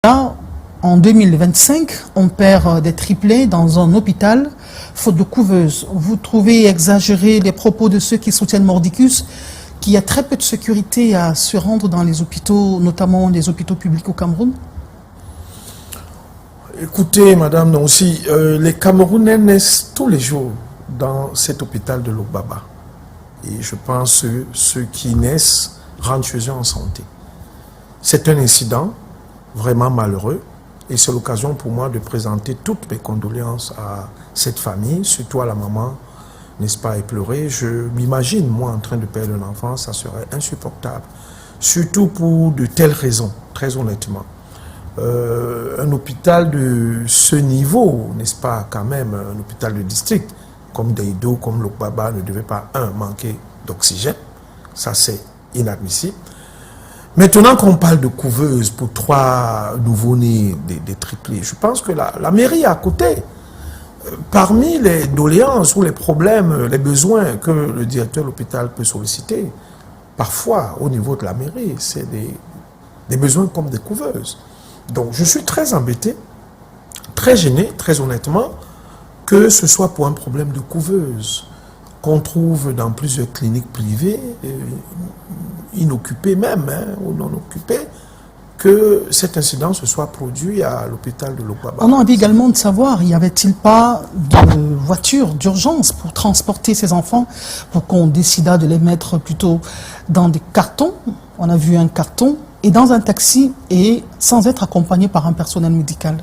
Là, en 2025, on perd des triplés dans un hôpital, faute de couveuse. Vous trouvez exagéré les propos de ceux qui soutiennent Mordicus, qu'il y a très peu de sécurité à se rendre dans les hôpitaux, notamment les hôpitaux publics au Cameroun? Écoutez, madame, non, aussi, les Camerounais naissent tous les jours dans cet hôpital de Lobaba. Et je pense que ceux qui naissent rentrent chez eux en santé. C'est un incident vraiment malheureux et c'est l'occasion pour moi de présenter toutes mes condoléances à cette famille, surtout à la maman, n'est-ce pas, éplorée. Je m'imagine, moi, en train de perdre un enfant, ça serait insupportable. Surtout pour de telles raisons, très honnêtement. Un hôpital de ce niveau, n'est-ce pas, quand même, un hôpital de district, comme Deido, comme Lobaba, ne devait pas, manquer d'oxygène. Ça, c'est inadmissible. Maintenant qu'on parle de couveuse pour 3 nouveau-nés, des triplés, je pense que la mairie à côté, parmi les doléances ou les problèmes, les besoins que le directeur de l'hôpital peut solliciter, parfois au niveau de la mairie, c'est des besoins comme des couveuses. Donc je suis très embêté, très gêné, très honnêtement, que ce soit pour un problème de couveuse qu'on trouve dans plusieurs cliniques privées, inoccupées même, ou non occupées, que cet incident se soit produit à l'hôpital de Lobaba. On a envie également de savoir, y avait-il pas de voiture d'urgence pour transporter ces enfants, pour qu'on décida de les mettre plutôt dans des cartons? On a vu un carton, et dans un taxi, et sans être accompagné par un personnel médical.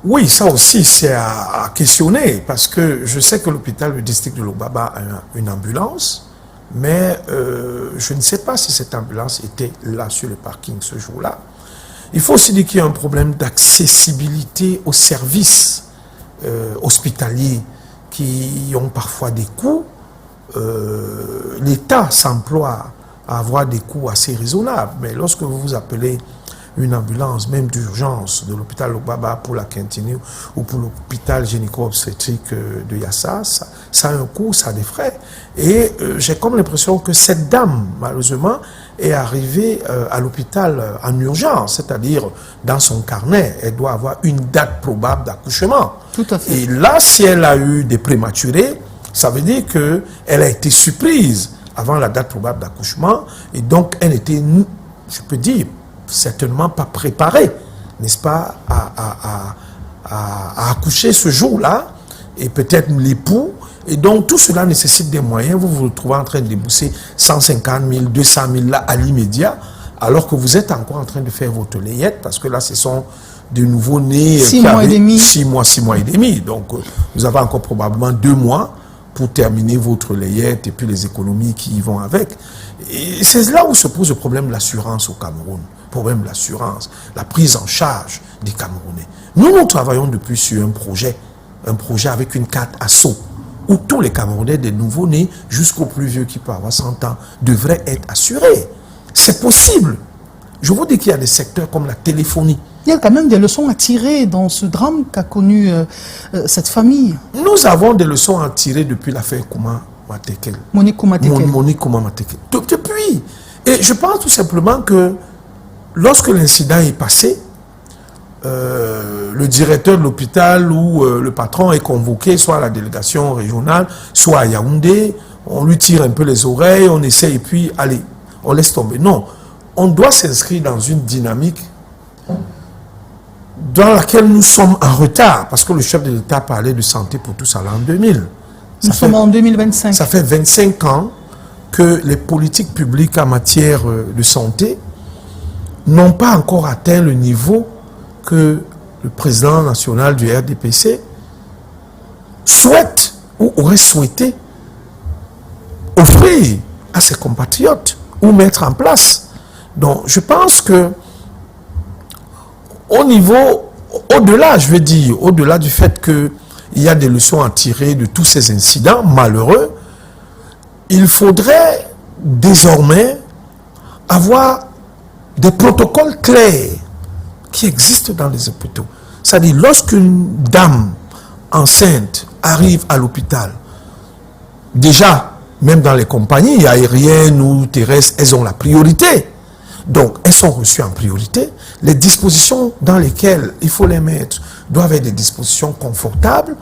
Oui, ça aussi, c'est à questionner, parce que je sais que l'hôpital du district de Lobaba a une ambulance, mais je ne sais pas si cette ambulance était là sur le parking ce jour-là. Il faut aussi dire qu'il y a un problème d'accessibilité aux services hospitaliers qui ont parfois des coûts. L'État s'emploie à avoir des coûts assez raisonnables, mais lorsque vous vous appelez une ambulance, même d'urgence, de l'hôpital Lobaba pour la Quintini ou pour l'hôpital gynéco-obstétrique de Yassa, ça a un coût, ça a des frais. Et j'ai comme l'impression que cette dame, malheureusement, est arrivée à l'hôpital en urgence, c'est-à-dire dans son carnet, elle doit avoir une date probable d'accouchement. Tout à fait. Et là, si elle a eu des prématurés, ça veut dire qu'elle a été surprise avant la date probable d'accouchement, et donc elle était, je peux dire, certainement pas préparée, n'est-ce pas, à accoucher ce jour-là, et peut-être l'époux, et donc tout cela nécessite des moyens. Vous vous retrouvez en train de débourser 150 000, 200 000 là à l'immédiat, alors que vous êtes encore en train de faire votre layette, parce que là ce sont de nouveaux-nés 6 mois et demi. 6 mois et demi, donc vous avez encore probablement 2 mois pour terminer votre layette et puis les économies qui y vont avec. Et c'est là où se pose le problème de l'assurance au Cameroun. Le problème de l'assurance, la prise en charge des Camerounais. Nous travaillons depuis sur un projet avec une carte ASSO, où tous les Camerounais, des nouveaux-nés jusqu'aux plus vieux qui peuvent avoir 100 ans, devraient être assurés. C'est possible. Je vous dis qu'il y a des secteurs comme la téléphonie. Il y a quand même des leçons à tirer dans ce drame qu'a connu cette famille. Nous avons des leçons à tirer depuis l'affaire Kouma Matekel. Monique Kouma Matekel. Monique Kouma Matekel. Depuis. Et je pense tout simplement que lorsque l'incident est passé, le directeur de l'hôpital ou le patron est convoqué soit à la délégation régionale, soit à Yaoundé, on lui tire un peu les oreilles, on essaie et puis allez, on laisse tomber. Non, on doit s'inscrire dans une dynamique dans laquelle nous sommes en retard, parce que le chef de l'État parlait de santé pour tous à l'an 2000. Nous sommes en 2025. Ça fait 25 ans que les politiques publiques en matière de santé n'ont pas encore atteint le niveau que le président national du RDPC souhaite ou aurait souhaité offrir à ses compatriotes ou mettre en place. Donc je pense que au niveau, au-delà, je veux dire, au-delà du fait qu'il y a des leçons à tirer de tous ces incidents malheureux, il faudrait désormais avoir des protocoles clairs qui existent dans les hôpitaux. C'est-à-dire, lorsqu'une dame enceinte arrive à l'hôpital, déjà, même dans les compagnies aériennes ou terrestres, elles ont la priorité. Donc, elles sont reçues en priorité. Les dispositions dans lesquelles il faut les mettre doivent être des dispositions confortables,